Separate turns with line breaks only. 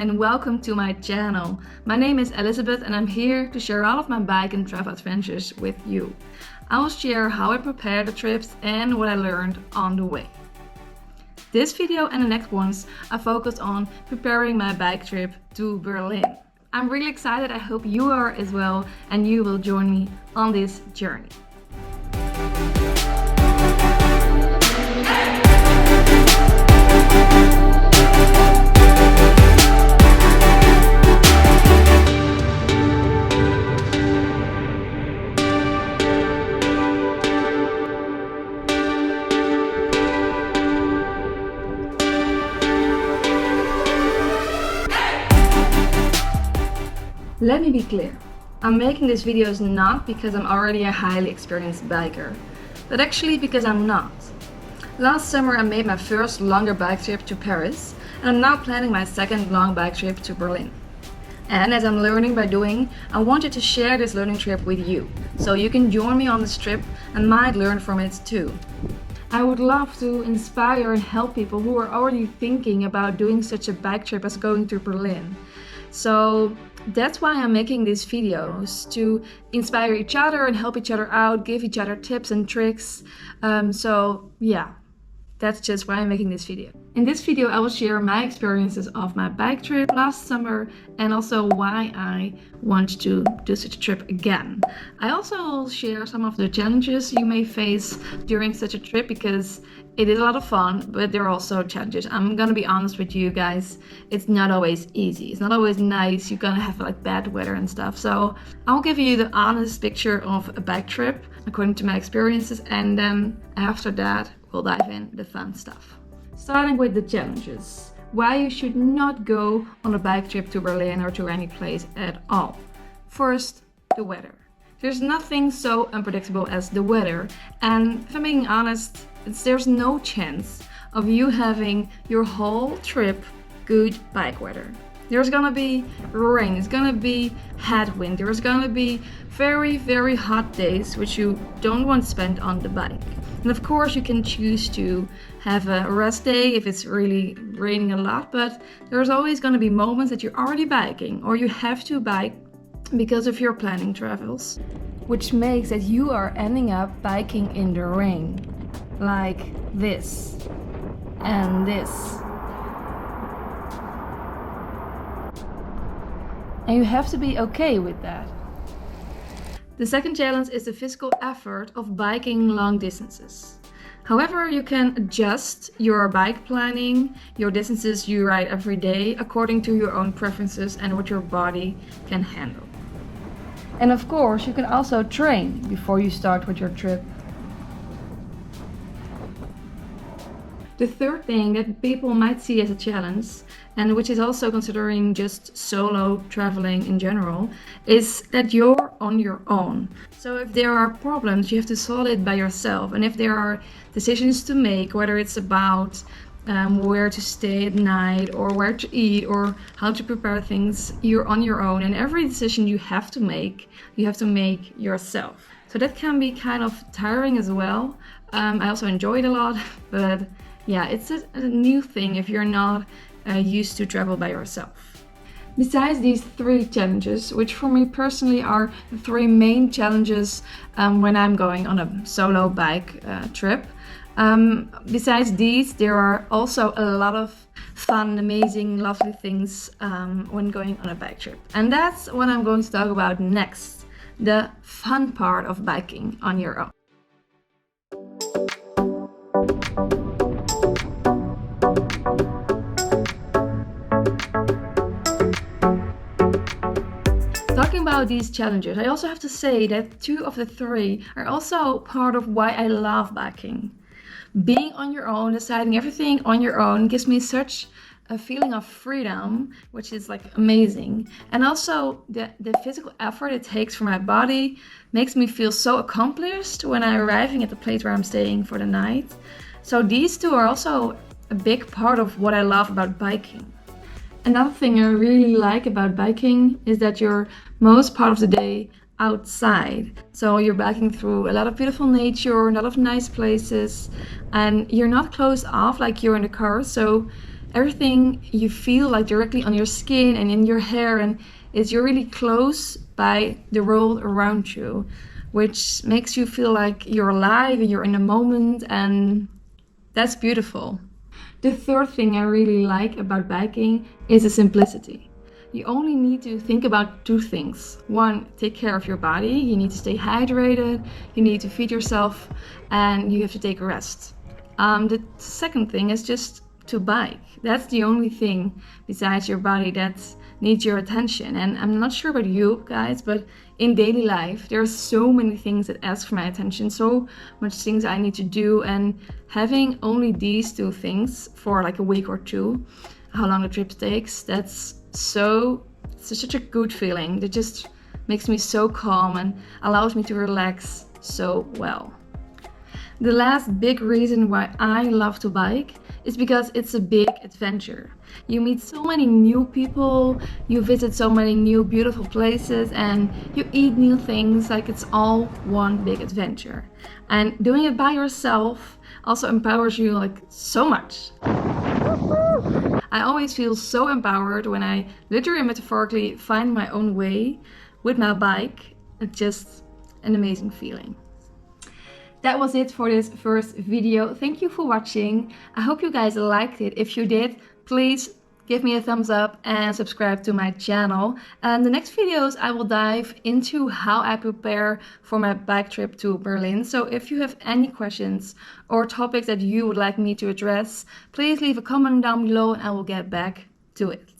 and welcome to my channel. My name is Elizabeth and I'm here to share all of my bike and travel adventures with you. I will share how I prepare the trips and what I learned on the way. This video and the next ones are focused on preparing my bike trip to Berlin. I'm really excited, I hope you are as well, and you will join me on this journey. Let me be clear, I'm making this videos not because I'm already a highly experienced biker, but actually because I'm not. Last summer I made my first longer bike trip to Paris, and I'm now planning my second long bike trip to Berlin. And as I'm learning by doing, I wanted to share this learning trip with you, so you can join me on this trip and might learn from it too. I would love to inspire and help people who are already thinking about doing such a bike trip as going to Berlin. So that's why I'm making these videos, to inspire each other and help each other out, give each other tips and tricks. So yeah, that's just why I'm making this video. In this video I will share my experiences of my bike trip last summer and also why I want to do such a trip again. I also will share some of the challenges you may face during such a trip, because it is a lot of fun, but there are also challenges. I'm gonna be honest with you guys, it's not always easy. It's not always nice. You're gonna have like bad weather and stuff. So I'll give you the honest picture of a bike trip according to my experiences, and then after that we'll dive in the fun stuff. Starting with the challenges. Why you should not go on a bike trip to Berlin or to any place at all. First, the weather. There's nothing so unpredictable as the weather, and if I'm being honest, there's no chance of you having your whole trip good bike weather. There's gonna be rain, it's gonna be headwind, there's gonna be very, very hot days which you don't want to spend on the bike. And of course you can choose to have a rest day if it's really raining a lot, but there's always gonna be moments that you're already biking or you have to bike because of your planning travels, which makes that you are ending up biking in the rain, like this and this. And you have to be okay with that. The second challenge is the physical effort of biking long distances. However, you can adjust your bike planning, your distances you ride every day, according to your own preferences and what your body can handle. And of course, you can also train before you start with your trip. The third thing that people might see as a challenge, and which is also considering just solo traveling in general, is that you're on your own. So if there are problems, you have to solve it by yourself. And if there are decisions to make, whether it's about where to stay at night or where to eat or how to prepare things, you're on your own. And every decision you have to make yourself. So that can be kind of tiring as well. I also enjoy it a lot, but yeah, it's a new thing if you're not used to travel by yourself. Besides these three challenges, which for me personally are the three main challenges when I'm going on a solo bike trip, besides these, there are also a lot of fun, amazing, lovely things when going on a bike trip. And that's what I'm going to talk about next, the fun part of biking on your own. Talking about these challenges, I also have to say that two of the three are also part of why I love biking. Being on your own, deciding everything on your own, gives me such a feeling of freedom, which is like amazing. And also the physical effort it takes for my body makes me feel so accomplished when I'm arriving at the place where I'm staying for the night. So these two are also a big part of what I love about biking. Another thing I really like about biking is that you're most part of the day outside. So you're biking through a lot of beautiful nature, a lot of nice places, and you're not closed off like you're in the car. So Everything you feel like directly on your skin and in your hair, and you're really close by the world around you, which makes you feel like you're alive and you're in the moment, and that's beautiful. The third thing I really like about biking is the simplicity. You only need to think about two things. One, take care of your body. You need to stay hydrated, you need to feed yourself, and you have to take a rest. The second thing is just to bike. That's the only thing besides your body that needs your attention. And I'm not sure about you guys, but in daily life, there are so many things that ask for my attention, so much things I need to do, and having only these two things for like a week or two, how long the trip takes, that's such a good feeling. That just makes me so calm and allows me to relax so well. The last big reason why I love to bike is because it's a big adventure. You meet so many new people, you visit so many new beautiful places, and you eat new things. Like, it's all one big adventure. And doing it by yourself also empowers you like so much. I always feel so empowered when I literally and metaphorically find my own way with my bike. It's just an amazing feeling. That was it for this first video. Thank you for watching. I hope you guys liked it. If you did, please give me a thumbs up and subscribe to my channel. And the next videos I will dive into how I prepare for my bike trip to Berlin. So if you have any questions or topics that you would like me to address, please leave a comment down below and I will get back to it.